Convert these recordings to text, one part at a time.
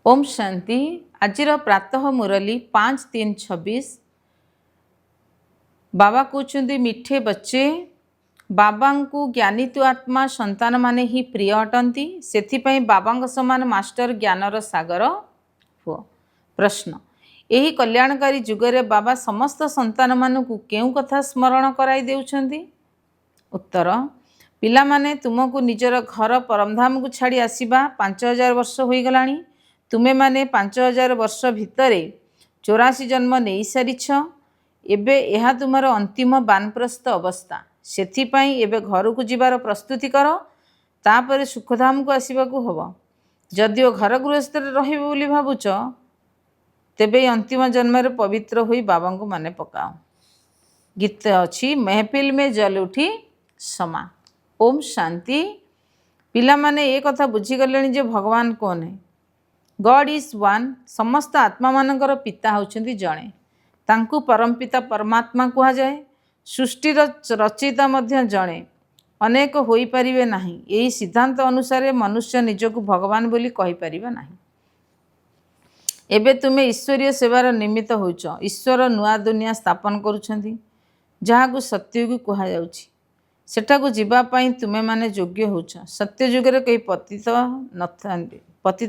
ओम शांति। आज प्रातः मुरली 5/3/26। बाबा कहते मिठे बच्चे बाबा को ज्ञानी तो आत्मा संतान माने ही प्रिय अटंती से बाबा समान मास्टर ज्ञानर सागर हुआ। प्रश्न यही कल्याणकारी जुगरे बाबा समस्त संतान मानू केउ कथा स्मरण कराई देउछंती? उत्तर पिला माने तुमको निजर घर परमधाम को छाड़ी आसीबा 5000 वर्ष हो गलानी। तुमे माने 5000 वर्ष भितर 84 जन्म नहीं सारिछ। एबे यह तुमर अंतिम बानप्रस्थ अवस्था। सेथिपाई एबे घर को जीवार प्रस्तुति कर, तापर सुखधाम को आसवाक हब। जदिओ घर गृहस्थ रहिबे बोली भावुच, तेबे अंतिम जन्म पवित्र होई बाबा को माने पकाओ। गीत अच्छी महफिल में जल उठी समा। ओम शांति। पिला माने एक कथा बुझीगले जे भगवान कौन है। God is one. समस्त आत्मा मानकर पिता होउछंती जणे। तांकु परमपिता परमात्मा कहा जाए। सृष्टिर रचयिता मध्य जणे, अनेक होई परिबे नाही। एही सिद्धांत अनुसार मनुष्य निजको भगवान बोली कहि परिबे नाही। एबे तुमे ईश्वरीय सेवार निमित्त होउछ। ईश्वर नुआ दुनिया स्थापन करूछंती, जहाकु सत्ययुग कहा जाउछि। सेठाकु जीवा पई तुमे माने योग्य होउछ। सत्य युगरे कई पतित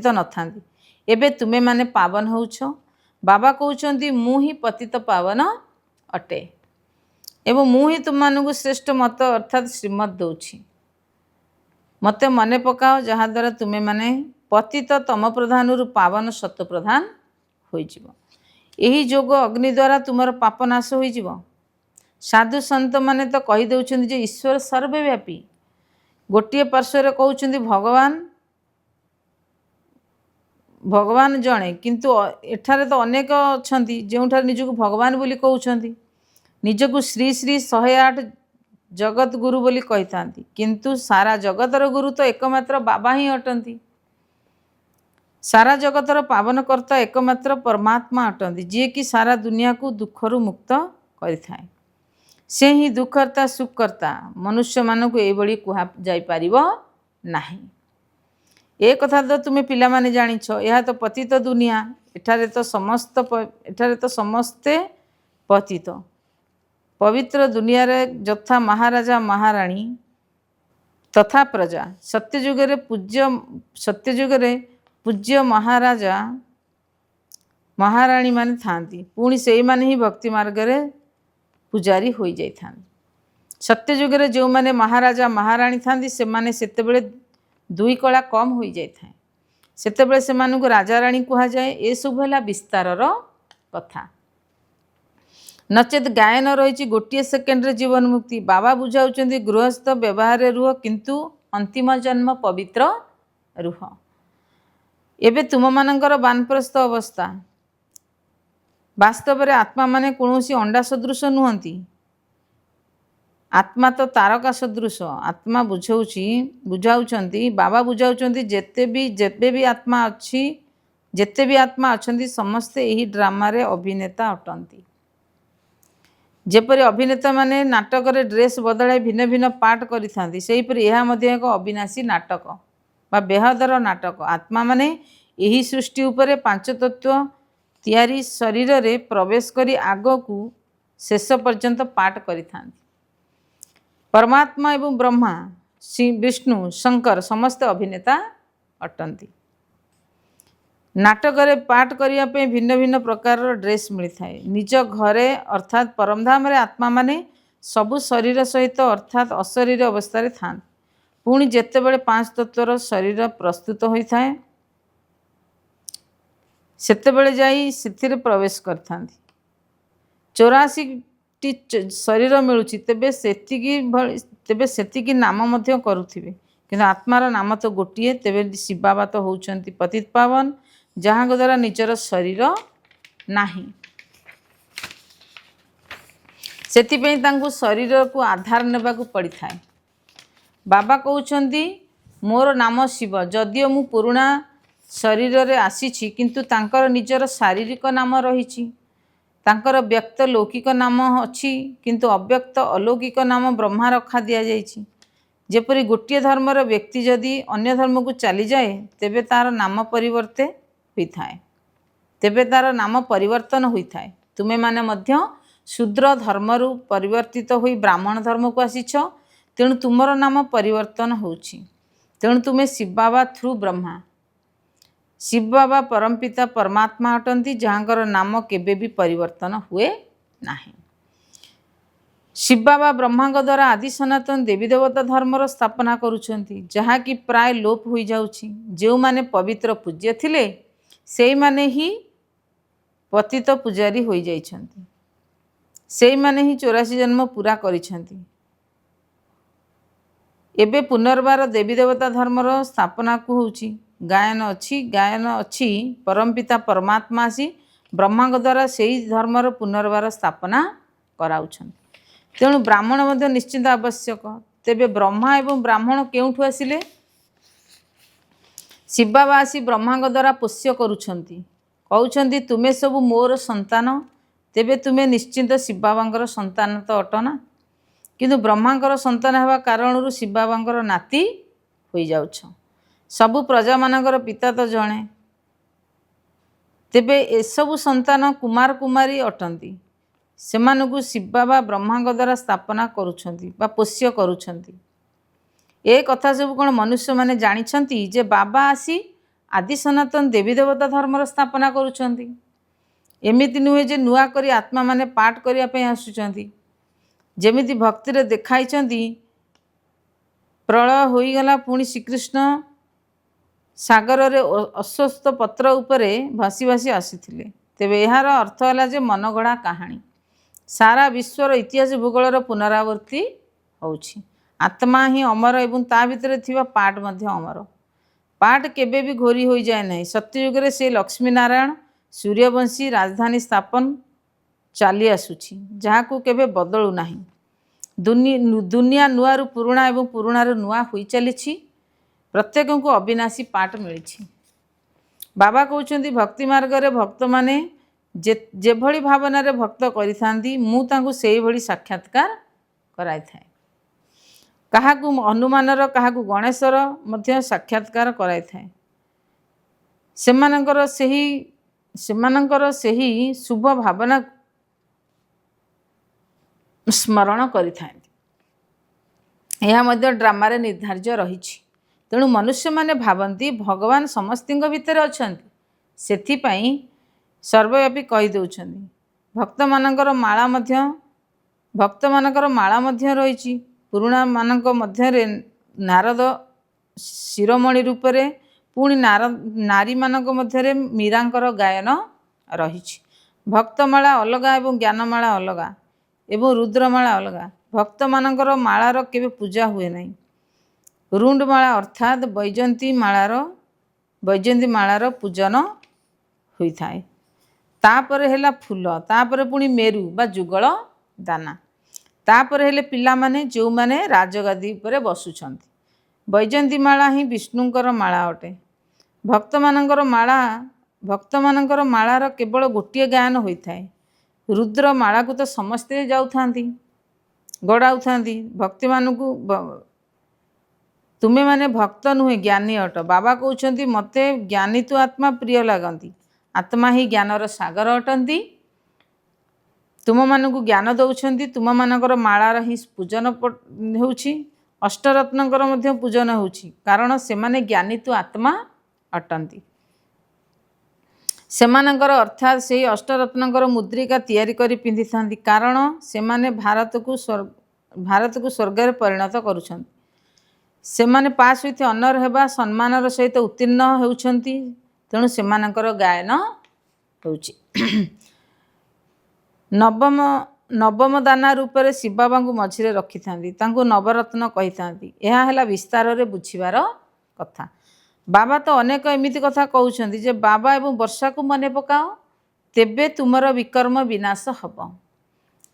नथांती। एबे तुमे माने पावन होउछ। बाबा कहउछंती मु ही पतित पावन अटे एवं मु ही तुम मानकु श्रेष्ठ मत अर्थात श्रीमत दउछि। मते मने पकाओ, जहा द्वारा तुमे माने पतित तम प्रधान रु पावन सत्य प्रधान होई जिवो। एही जोग अग्नि द्वारा तुमर पाप नाश होई जिवो। साधु संत माने तो कही दउछंती जे ईश्वर सर्वव्यापी। गोटिए पार्श्वर कहउछंती भगवान जणे, किंतु एठारे तो अनेक अछंती जेउठार निजको भगवान बोली कहउछंती। निजको श्री श्री 108 जगत गुरु बोली कहितांती, किंतु सारा जगतर गुरु तो एकमात्र बाबा ही अटंती। सारा जगतर पावनकर्ता एकमात्र परमात्मा अटंती, जे कि सारा दुनिया को दुखरु मुक्त करिथाए। से ही दुखकर्ता सुखकर्ता। मनुष्य मानक एभली कहा जाई पारिबो नाही। ए कथा तो तुम्हें पिला माने जानिछ। यह तो पतित दुनिया। एठारे तो समस्ते पतित। पवित्र दुनिया रे जथा महाराजा महाराणी तथा प्रजा। सत्ययुगरे पूज्य महाराजा महाराणी माने थांती। पुणी से माने ही भक्ति मार्ग रे पुजारी होई जाई थांती। सत्ययुगरे जो माने महाराजा महाराणी थांती से माने सेतेबेले दुई कला कम होई जाई थाए। सेतेबेले से मानकु राजा राणी कहा जाए। ए सब है विस्तारर कथा। नचेत गायन रही गोटे सेकेंड रे जीवन मुक्ति। बाबा बुझाउछंती गृहस्थ व्यवहार रे रुह, किंतु अंतिम जन्म पवित्र रुह। एबे तुम मानकर बानप्रस्थ अवस्था। वास्तव में आत्मा माने कौनसी अंडा सदृश नुहंती। आत्मा तो तारका सदृश। आत्मा बुझाउछंती बाबा बुझाउछंती जेते भी आत्मा अच्छी, जेते भी आत्मा अच्छंती समस्ते यही ड्रामा रे अभिनेता अटंती। जेपरि अभिनेता माने नाटक रे ड्रेस बदलाई भिन्न भिन्न पार्ट करिथांती, सेहीपरि यह मध्य एक अविनाशी नाटक बा बेहदर नाटक। आत्मा माने यही सृष्टि उपरे 5 तत्व तैयारी शरीर रे प्रवेश करी आगो को शेष पर्यंत पाठ करिथांती। परमात्मा एवं ब्रह्मा श्री विष्णु शंकर समस्त अभिनेता अटंती। नाटक रे पाठ करिया पे भिन्न भिन्न प्रकार ड्रेस मिलता है। निज घरे अर्थात परमधाम रे आत्मा माने सबु शरीर सहित अर्थात अशरीर अवस्था था। पुणी जेतेबेले 5 तत्वर शरीर प्रस्तुत होता है, सेतेबेले जाई सिथिरे प्रवेश करथांती। 84 शरीर मिलुची, तेबे सेतिकी नाम मध्य करुथिबे, किंतु आत्मार नाम तो गोटिए। तेबे शिव बाबा तो होउछंती पतित पावन, जहाँ द्वारा निजर शरीर नाही। सेतिपई तांकु शरीर को आधार नेबाकू पड़ी थाए। बाबा कहउछंती मोर नाम शिव। जदियो मु पुराणा शरीर रे आसीछि, किंतु तांकर निजर शारीरिक नाम रहिछि। तांकर व्यक्त लौकिक नाम अच्छी, किंतु अव्यक्त अलौकिक नाम ब्रह्मा रखा दिया जाइछि। जेपरि गोटे धर्मर व्यक्ति जदि अन्य धर्म को चली जाए, तेबे तार नाम परिवर्ते ହୋଇଥାଏ ତେବେ ତାର ନାମ ପରିବର୍ତ୍ତନ ହୋଇଥାଏ। ତୁମେମାନେ ମଧ୍ୟ ଶୂଦ୍ର ଧର୍ମରୁ ପରିବର୍ତ୍ତିତ ହୋଇ ବ୍ରାହ୍ମଣ ଧର୍ମକୁ ଆସିଛ, ତେଣୁ ତୁମର ନାମ ପରିବର୍ତ୍ତନ ହେଉଛି। ତେଣୁ ତୁମେ ଶିବ ବାବା ଥ୍ରୁ ବ୍ରହ୍ମା। ଶିବ ବାବା ପରମପିତା ପରମାତ୍ମା ଅଟନ୍ତି, ଯାହାଙ୍କର ନାମ କେବେ ବି ପରିବର୍ତ୍ତନ ହୁଏ ନାହିଁ। ଶିବ ବାବା ବ୍ରହ୍ମାଙ୍କ ଦ୍ୱାରା ଆଦି ସନାତନ ଦେବୀ ଦେବତା ଧର୍ମର ସ୍ଥାପନା କରୁଛନ୍ତି, ଯାହାକି ପ୍ରାୟ ଲୋପ ହୋଇଯାଉଛି। ଯେଉଁମାନେ ପବିତ୍ର ପୂଜ୍ୟ ଥିଲେ ସେଇମାନେ ହିଁ ପତିତ ପୂଜାରୀ ହୋଇଯାଇଛନ୍ତି, ସେଇମାନେ ହିଁ 84 ଜନ୍ମ ପୁରା କରିଛନ୍ତି। ଏବେ ପୁନର୍ବାର ଦେବୀ ଦେବତା ଧର୍ମର ସ୍ଥାପନାକୁ ହେଉଛି। ଗାୟନ ଅଛି ପରମପିତା ପରମାତ୍ମା ଆସି ବ୍ରହ୍ମାଙ୍କ ଦ୍ୱାରା ସେହି ଧର୍ମର ପୁନର୍ବାର ସ୍ଥାପନା କରାଉଛନ୍ତି। ତେଣୁ ବ୍ରାହ୍ମଣ ମଧ୍ୟ ନିଶ୍ଚିନ୍ତ ଆବଶ୍ୟକ। ତେବେ ବ୍ରହ୍ମା ଏବଂ ବ୍ରାହ୍ମଣ କେଉଁଠୁ ଆସିଲେ? ଶିବ ବାବା ଆସି ବ୍ରହ୍ମାଙ୍କ ଦ୍ୱାରା ପୋଷ୍ୟ କରୁଛନ୍ତି, କହୁଛନ୍ତି ତୁମେ ସବୁ ମୋର ସନ୍ତାନ। ତେବେ ତୁମେ ନିଶ୍ଚିନ୍ତ ଶିବ ବାବାଙ୍କର ସନ୍ତାନ ତ ଅଟ ନା, କିନ୍ତୁ ବ୍ରହ୍ମାଙ୍କର ସନ୍ତାନ ହେବା କାରଣରୁ ଶିବ ବାବାଙ୍କର ନାତି ହୋଇଯାଉଛ। ସବୁ ପ୍ରଜାମାନଙ୍କର ପିତା ତ ଜଣେ। ତେବେ ଏସବୁ ସନ୍ତାନ କୁମାର କୁମାରୀ ଅଟନ୍ତି, ସେମାନଙ୍କୁ ଶିବ ବାବା ବ୍ରହ୍ମାଙ୍କ ଦ୍ୱାରା ସ୍ଥାପନା କରୁଛନ୍ତି ବା ପୋଷ୍ୟ କରୁଛନ୍ତି। ଏ କଥା ସବୁ କ'ଣ ମନୁଷ୍ୟମାନେ ଜାଣିଛନ୍ତି ଯେ ବାବା ଆସି ଆଦି ସନାତନ ଦେବୀ ଦେବତା ଧର୍ମର ସ୍ଥାପନା କରୁଛନ୍ତି? ଏମିତି ନୁହେଁ ଯେ ନୂଆ କରି ଆତ୍ମାମାନେ ପାଠ କରିବା ପାଇଁ ଆସୁଛନ୍ତି। ଯେମିତି ଭକ୍ତିରେ ଦେଖାଇଛନ୍ତି, ପ୍ରଳୟ ହୋଇଗଲା, ପୁଣି ଶ୍ରୀକୃଷ୍ଣ ସାଗରରେ ଅଶ୍ୱତ୍ଥ ପତ୍ର ଉପରେ ଭାସି ଭାସି ଆସିଥିଲେ। ତେବେ ଏହାର ଅର୍ଥ ହେଲା ଯେ ମନଗଢ଼ା କାହାଣୀ। ସାରା ବିଶ୍ୱର ଇତିହାସ ଭୂଗୋଳର ପୁନରାବୃତ୍ତି ହେଉଛି। ଆତ୍ମା ହିଁ ଅମର ଏବଂ ତା ଭିତରେ ଥିବା ପାଠ ମଧ୍ୟ ଅମର। ପାଠ କେବେ ବି ଘୋରି ହୋଇଯାଏ ନାହିଁ। ସତ୍ୟଯୁଗରେ ସେ ଲକ୍ଷ୍ମୀ ନାରାୟଣ ସୂର୍ଯ୍ୟବଂଶୀ ରାଜଧାନୀ ସ୍ଥାପନ ଚାଲି ଆସୁଛି, ଯାହାକୁ କେବେ ବଦଳୁ ନାହିଁ। ଦୁନିଆ ନୂଆରୁ ପୁରୁଣା ଏବଂ ପୁରୁଣାରୁ ନୂଆ ହୋଇ ଚାଲିଛି। ପ୍ରତ୍ୟେକଙ୍କୁ ଅବିନାଶୀ ପାଠ ମିଳିଛି। ବାବା କହୁଛନ୍ତି ଭକ୍ତି ମାର୍ଗରେ ଭକ୍ତମାନେ ଯେଭଳି ଭାବନାରେ ଭକ୍ତ କରିଥାନ୍ତି, ମୁଁ ତାଙ୍କୁ ସେଇଭଳି ସାକ୍ଷାତକାର କରାଇଥାଏ। କାହାକୁ ହନୁମାନର, କାହାକୁ ଗଣେଶର ମଧ୍ୟ ସାକ୍ଷାତକାର କରାଇଥାଏ। ସେମାନଙ୍କର ସେହି ଶୁଭ ଭାବନା ସ୍ମରଣ କରିଥାନ୍ତି। ଏହା ମଧ୍ୟ ଡ୍ରାମାରେ ନିର୍ଦ୍ଧାର୍ଯ୍ୟ ରହିଛି। ତେଣୁ ମନୁଷ୍ୟମାନେ ଭାବନ୍ତି ଭଗବାନ ସମସ୍ତଙ୍କ ଭିତରେ ଅଛନ୍ତି, ସେଥିପାଇଁ ସର୍ବବ୍ୟାପୀ କହିଦେଉଛନ୍ତି। ଭକ୍ତମାନଙ୍କର ମାଳା ମଧ୍ୟ ରହିଛି। ପୁରୁଣାମାନଙ୍କ ମଧ୍ୟରେ ନାରଦ ଶିରୋମଣି ରୂପରେ, ପୁଣି ନାରୀମାନଙ୍କ ମଧ୍ୟରେ ମୀରାଙ୍କର ଗାୟନ ରହିଛି। ଭକ୍ତମାଳା ଅଲଗା ଏବଂ ଜ୍ଞାନମାଳା ଅଲଗା ଏବଂ ରୁଦ୍ରମାଳା ଅଲଗା। ଭକ୍ତମାନଙ୍କର ମାଳାର କେବେ ପୂଜା ହୁଏ ନାହିଁ। ରୁଣ୍ଡମାଳା ଅର୍ଥାତ୍ ବୈଜୟନ୍ତୀ ମାଳାର ପୂଜନ ହୋଇଥାଏ। ତାପରେ ହେଲା ଫୁଲ, ତାପରେ ପୁଣି ମେରୁ ବା ଯୁଗଳ ଦାନା, ତାପରେ ହେଲେ ପିଲାମାନେ ଯେଉଁମାନେ ରାଜଗାଦୀ ଉପରେ ବସୁଛନ୍ତି। ବୈଜୟନ୍ତୀ ମାଳା ହିଁ ବିଷ୍ଣୁଙ୍କର ମାଳା ଅଟେ। ଭକ୍ତମାନଙ୍କର ମାଳାର କେବଳ ଗୋଟିଏ ଗାୟନ ହୋଇଥାଏ। ରୁଦ୍ର ମାଳାକୁ ତ ସମସ୍ତେ ଯାଉଥାନ୍ତି, ଗଡ଼ାଉଥାନ୍ତି। ଭକ୍ତିମାନଙ୍କୁ ତୁମେମାନେ ଭକ୍ତ ନୁହେଁ ଜ୍ଞାନୀ ଅଟ। ବାବା କହୁଛନ୍ତି ମୋତେ ଜ୍ଞାନୀ ତୁ ଆତ୍ମା ପ୍ରିୟ ଲାଗନ୍ତି। ଆତ୍ମା ହିଁ ଜ୍ଞାନର ସାଗର ଅଟନ୍ତି। ତୁମମାନଙ୍କୁ ଜ୍ଞାନ ଦେଉଛନ୍ତି। ତୁମମାନଙ୍କର ମାଳାର ହିଁ ପୂଜନ ହେଉଛି। ଅଷ୍ଟରତ୍ନଙ୍କର ମଧ୍ୟ ପୂଜନ ହେଉଛି, କାରଣ ସେମାନେ ଜ୍ଞାନୀ ତୁ ଆତ୍ମା ଅଟନ୍ତି। ସେମାନଙ୍କର ଅର୍ଥାତ୍ ସେହି ଅଷ୍ଟରତ୍ନଙ୍କର ମୁଦ୍ରିକା ତିଆରି କରି ପିନ୍ଧିଥାନ୍ତି, କାରଣ ସେମାନେ ଭାରତକୁ ସ୍ୱର୍ଗରେ ପରିଣତ କରୁଛନ୍ତି। ସେମାନେ ପାସ୍ ଉଇଥ୍ ଅନର ହେବା ସମ୍ମାନର ସହିତ ଉତ୍ତୀର୍ଣ୍ଣ ହେଉଛନ୍ତି। ତେଣୁ ସେମାନଙ୍କର ଗାୟନ ହେଉଛି। ନବମ ଦାନା ରୂପରେ ଶିବ ବାବାଙ୍କୁ ମଝିରେ ରଖିଥାନ୍ତି, ତାଙ୍କୁ ନବରତ୍ନ କହିଥାନ୍ତି। ଏହା ହେଲା ବିସ୍ତାରରେ ବୁଝିବାର କଥା। ବାବା ତ ଅନେକ ଏମିତି କଥା କହୁଛନ୍ତି ଯେ ବାବା ଏବଂ ବର୍ଷାକୁ ମନେ ପକାଅ, ତେବେ ତୁମର ବିକର୍ମ ବିନାଶ ହେବ।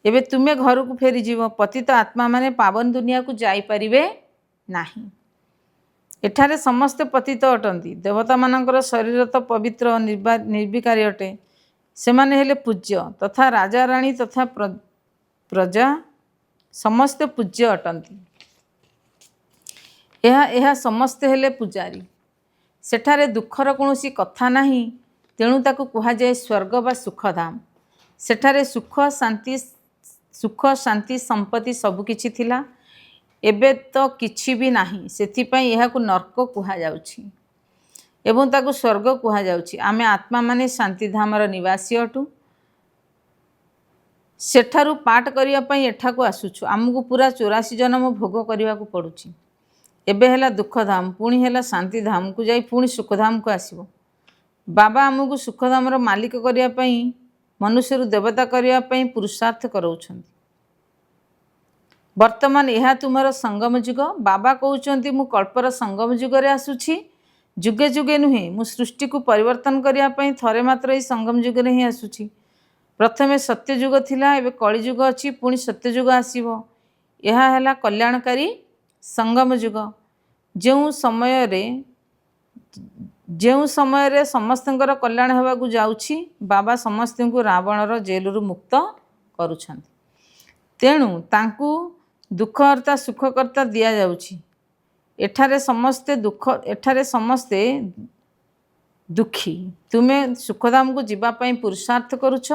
ଏବେ ତୁମେ ଘରକୁ ଫେରିଯିବ। ପତିତ ଆତ୍ମାମାନେ ପାବନ ଦୁନିଆକୁ ଯାଇପାରିବେ ନାହିଁ। ଏଠାରେ ସମସ୍ତେ ପତିତ ଅଟନ୍ତି। ଦେବତାମାନଙ୍କର ଶରୀର ତ ପବିତ୍ର ନିର୍ବିକାରୀ ଅଟେ। ସେମାନେ ହେଲେ ପୂଜ୍ୟ, ତଥା ରାଜା ରାଣୀ ତଥା ପ୍ରଜା ସମସ୍ତେ ପୂଜ୍ୟ ଅଟନ୍ତି। ଏହା ସମସ୍ତେ ହେଲେ ପୂଜାରୀ। ସେଠାରେ ଦୁଃଖର କୌଣସି କଥା ନାହିଁ। तेणु ताकू कुहाଯାए स्वर्ग बा सुखधाम। सेठारे सुख शांति संपत्ति सबकिछि थिला। एबे तो किछि भी नाही, सेथिपई एहाकू नर्क कुहाଯାଉଛି एवं ताकू स्वर्ग कुहाଯାଉଛି। आमे आत्मा माने शांतिधामर निवासी अटू। सेठारू पाठ करिया पई एठाकू आसुछु। आमको पूरा 84 जन्म भोग करिया को पड़ुछि। एबे हेला दुखधाम, पुणी हेला शांतिधाम को जाई पुणी सुखधाम को आसीबो। बाबा आमको सुखधामर मालिक करिया पई, मनुष्यरू देवता करिया पई पुरुषार्थ कराउछन्ति। वर्तमान यह तुमर संगम जुग। बाबा कहउछन्ति मु कल्पर संगम जुगरे आसुछि, जुगे जुगे नुहे। मु सृष्टि को परिवर्तन करिया पई थरे मात्र ई संगम जुगरे ही आसुछि। प्रथमे सत्य जुग थिला, एबे कली जुग अछि, पुणी सत्य जुग आसीबो। यह हेला कल्याणकारी संगम जुग। ଯେଉଁ ସମୟରେ ସମସ୍ତଙ୍କର କଲ୍ୟାଣ ହେବାକୁ ଯାଉଛି, ବାବା ସମସ୍ତଙ୍କୁ ରାବଣର ଜେଲରୁ ମୁକ୍ତ କରୁଛନ୍ତି। ତେଣୁ ତାଙ୍କୁ ଦୁଃଖକର୍ତ୍ତା ସୁଖକର୍ତ୍ତା ଦିଆଯାଉଛି। ଏଠାରେ ସମସ୍ତେ ଦୁଃଖୀ। ତୁମେ ସୁଖଧାମକୁ ଯିବା ପାଇଁ ପୁରୁଷାର୍ଥ କରୁଛ,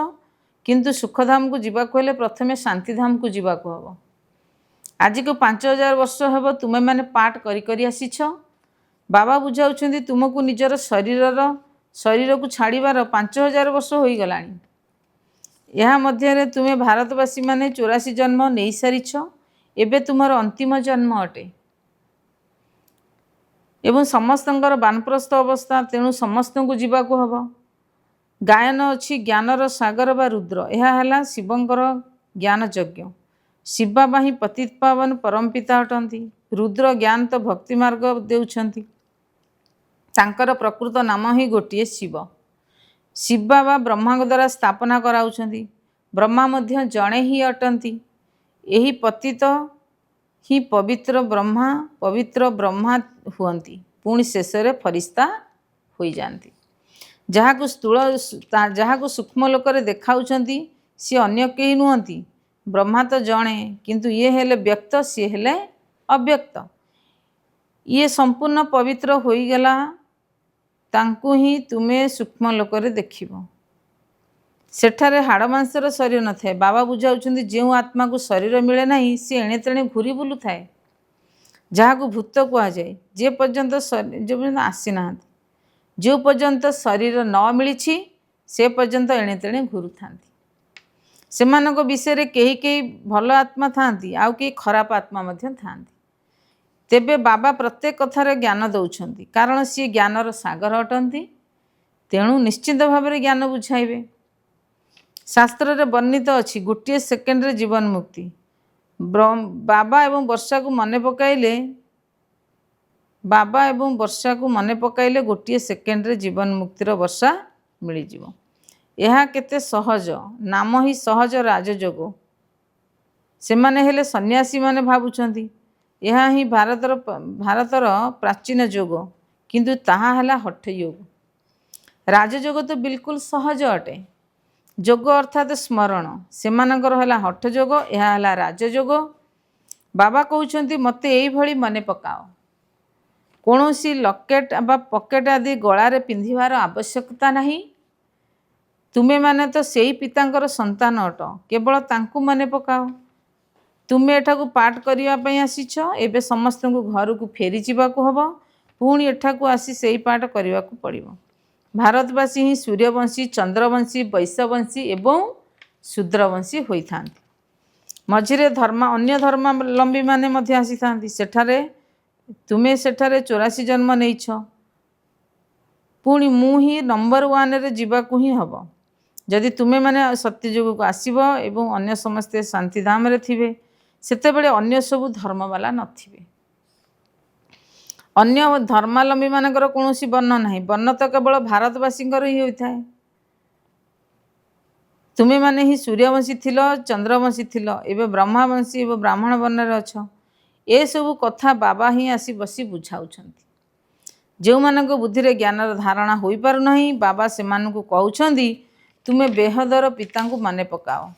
କିନ୍ତୁ ସୁଖଧାମକୁ ଯିବାକୁ ହେଲେ ପ୍ରଥମେ ଶାନ୍ତିଧାମକୁ ଯିବାକୁ ହେବ। ଆଜିକୁ 5000 ବର୍ଷ ହେବ ତୁମେ ମାନେ ପାଠ କରି କରି ଆସିଛ। बाबा बुझाउछन्ति तुमको निजर शरीर को छाड़ीबार 5000 वर्ष हो गलानी। यह मध्य तुम्हें भारतवासी माने 84 जन्म नहीं सारिछ। एबे तुमर अंतिम जन्म अटे एवं समस्तंकर बानप्रस्थ अवस्था। तेणु समस्त को जीवाकू हब। गायन अच्छी ज्ञानर सागर बा रुद्र। यह है शिवंकर ज्ञान यज्ञ। शिव बाबा ही पतित पावन परम पिता अटंती। रुद्र ज्ञान तो भक्ति मार्ग देउछन्ति। तांकर प्रकृत नाम ही गोटे शिव। शिव बाबा ब्रह्मा द्वारा स्थापना कराउछन्ति। ब्रह्मा मध्य जड़े ही अटंती। यही पतित ही पवित्र ब्रह्मा हुअन्ति, पुणी शेष फरिश्ता हो जाती। जहाकू सूक्ष्म लोकरे देखाउछन्ति सी अन्य केही नुहंती। ब्रह्मा तो जड़े, किंतु ये हेले व्यक्त, सी हेले अव्यक्त। ये संपूर्ण पवित्र होईगला, तांकु ही तुमे सूक्ष्म लोकरे देखिबो। सेठारे हाड़ मांसर शरीर न थाए। बाबा बुझाउछन्ति जेउ आत्मा को शरीर मिले नहीं, सी एणे तेणे घूरी बुलु थाए, जहाकू भूत कुआ जाए। जे पर्यंत आसी नाहांती, जो पर्यंत शरीर न मिली, से पर्यंत एणे तेणे घूरु थांती। सेमानक विषय केही केही भल आत्मा थांती, आउ केही खराब आत्मा मध्य थांती। तेबे बाबा प्रत्येक कथार ज्ञान दौरान, कारण सी ज्ञानर सागर अटंती। तेणु निश्चित भाव में ज्ञान बुझाइबे। शास्त्र रे वर्णित अच्छी गोटे सेकेंड रे जीवन मुक्ति। बाबा एवं वर्षा को मने पकाइले गोटे सेकेंड रे जीवन मुक्तिर वर्षा मिल जिवो। यह केते सहज, नाम ही सहज राजयोग। से माने हेले सन्यासी माने भावुछंती यह ही भारतर प्राचीन योग, किंतु ताहा हला हठ योग। राजयोग तो बिल्कुल सहज अटे। योग अर्थात स्मरण, सेमानकर हला हठ योग, यह हला राजयोग। बाबा कहउछंती मते एई भली मने पकाओ। कौनसी लकेट बा पकेट आदि गलारे पिंधिबार आवश्यकता नहीं। तुमे माने तो सेई पितांकर संतान अट, केवल तांकु मने पकाओ। तुमे एठाकू पाठ करिया पई आसीछ, एबे समस्त को घर को फेरी जीवाकू हबो। पुणी एठाकू आसी सेई पाठ करिवाकू पड़िबो। भारतवासी ही सूर्यवंशी, चंद्रवंशी, वैश्यवंशी एवं शूद्रवंशी होई थांती। मझिरे अन्य धर्मावलंबी माने मध्य आसी थांती। सेठारे तुमे सेठारे 84 जन्म नेइछ, पुणी मु ही नंबर 1 रे जीवाकू ही हबो। जदि तुमे माने सत्ययुग को आसीबो एवं अन्य समस्ते शांतिधाम रे थिबे, सेतेबेले अन्य सबु धर्मवाला नथिबे। अन्य धर्मावलंबी मानकर कौनसी वर्ण नहीं। वर्ण तो केवल भारतवासी ही होता है। तुमे माने ही सूर्यवंशी थिल, चंद्रवंशी थिल, एवं ब्रह्मावंशी एवं ब्राह्मण वर्ण अछ। ए सबु कथा बाबा ही आसी बसी बुझाउछन्ति। जो मानक बुद्धि रे ज्ञानर धारणा होई पारु नहीं, बाबा से मानकु कहउछन्ति तुमे बेहदर पिता को माने पकाओ।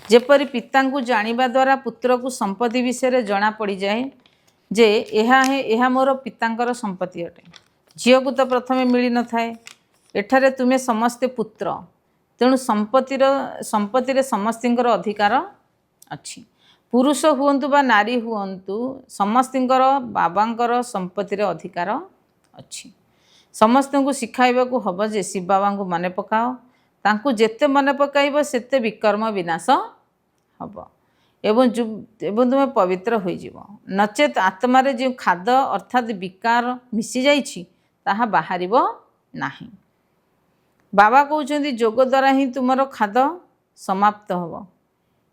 जेपरी पिता को जानिबा द्वारा पुत्र को संपत्ति विषय जना पड़ जाए, जे ଏହା मोर पितांकर संपत्ति अटे। झील को तो प्रथमे मिली न थाए, एठारे तुम्हें समस्ते पुत्र, तेणु संपत्तिर समस्तिंकर अधिकार अच्छी। पुरुष हुअंतु बा नारी हुअंतु समस्तिंकर बाबांकर संपत्तिर अधिकार अच्छी। समस्त को शिखाइबा को हब जे शिव बाबा को मन पकाओ, तांकु जेते मन पकाइब सेते विकर्म विनाश हब एवं तुम्हें पवित्र हो नचेत आत्मारे जो खाद अर्थात विकार मिसी जाइछि ताहा बाहरिब नाही। बाबा कहउछन्ति जोग द्वारा ही तुमर खाद समाप्त हब।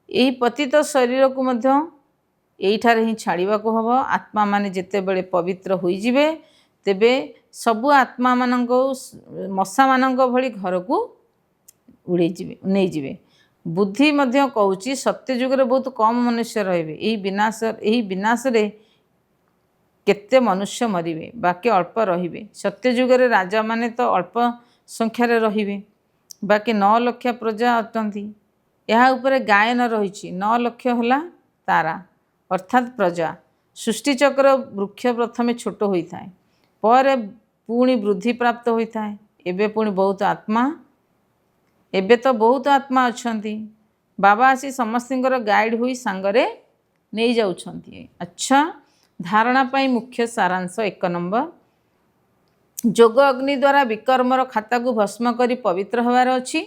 यही पतित शरीर को मध्य एइठारे ही छाड़िबा को हब। आत्मा माने जेते बेले पवित्र होई जिवे तेबे सबु आत्मा मानंको मशा मानंको भली घर को उड़े जिवे नै जिवे। बुद्धि मध्य कहूची सत्य जुगरे बहुत कम मनुष्य रहिबे। एही विनाश रे केते मनुष्य मरिबे, बाकी अल्प रहिबे। सत्य जुगरे राजा माने तो अल्प संख्यार रहिबे, बाकी 9 लाख प्रजा अटंती। यह उपरे गायन रही 9 लाख होला तारा अर्थात प्रजा। सृष्टिचक्र वृक्ष प्रथमे छोट होता है, पर पुणी वृद्धि प्राप्त होता है। एबे पुणी बहुत आत्मा, एबे तो बहुत आत्मा अच्छी। बाबा आसी समस्तर गाइड हुई सांगरे नहीं जाउछंती। अच्छा, धारणा पाई मुख्य सारांश 1 नंबर, जोग अग्नि द्वारा विकर्मर खाता को भस्म करी पवित्र होवार अछि।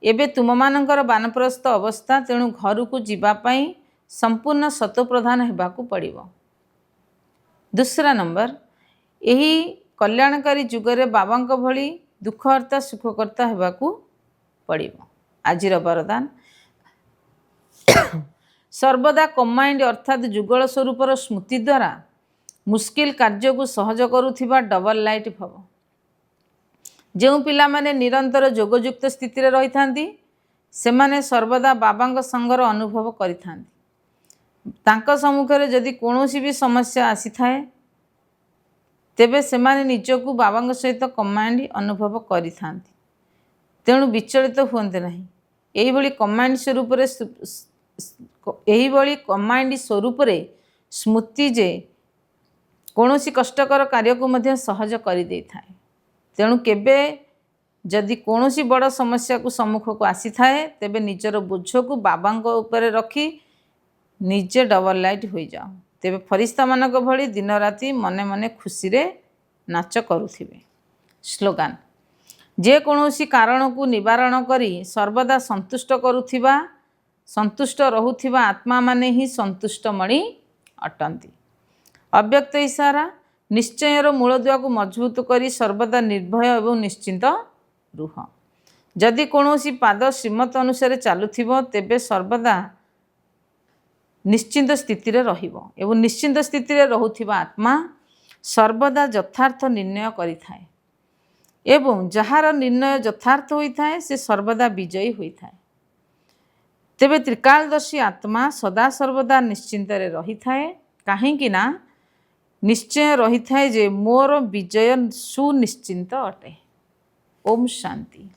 एबे तुम मानकर बानप्रस्थ अवस्था, तेणु घर को जीवापाई संपूर्ण सतोप्रधान हेबाकू पड़िबो। दूसरा नंबर, यही कल्याणकारी जुगरे बाबांक भली दुखहर्ता सुखकर्ता हेबाकू पड़िबो। आजिर वरदान, सर्वदा कमाइंड अर्थात जुगल स्वरूपर स्मृति द्वारा मुस्किल कार्य को सहज करुथिबा डबल लाइट भव। जो पिला माने निरंतर जोगयुक्त स्थिति रे रही थांती सेमाने सर्वदा बाबांक संगर अनुभव करि थांती। तांको सम्मुखरे जदि कोनोसी भी समस्या आसी थाए तेबे सेमाने निजकू बाबांक सहित कमांड अनुभव करि थांती। तेणु विचलित हुअन्ते नाही। एही भली कमांड स्वरूप स्मृति जे कौनसी कष्टकर कार्य को मध्य सहज कर दे थाए। तेणु केबे जदि कौनसी बड़ समस्या को सम्मुख को आसी थाए तेबे निजर बोझ को बाबांक ऊपर रखी निजे डबल लाइट हो जाओ। तेबे फरिस्ता मानक भली दिन राति मने मने खुशी रे नाच करुथिबे। स्लोगान, जे कौनसी कारण को निवारण करी सर्वदा संतुष्ट रहुथिबा आत्मा माने ही संतुष्टमणि अटंती। अव्यक्त इशारा, निश्चयर मूलदुआ को मजबूत करी सर्वदा निर्भय एवं निश्चिंत रुह। जदि कौनसी पाद श्रीमत अनुसार चलुथिबो तेबे सर्वदा निश्चिंत स्थिति रे रहिबो एवं निश्चिंत स्थिति रे रहुथिबा आत्मा सर्वदा यथार्थ निर्णय करिथाए एवं जहार निर्णय यथार्थ होइथाए से सर्वदा विजयी होइथाए। तेबे त्रिकालदर्शी आत्मा सदा सर्वदा निश्चिंत रे रहिथाए, काहेकि ना निश्चय रही थाए जे मोर विजय सुनिश्चिंत अटे। ओम शांति।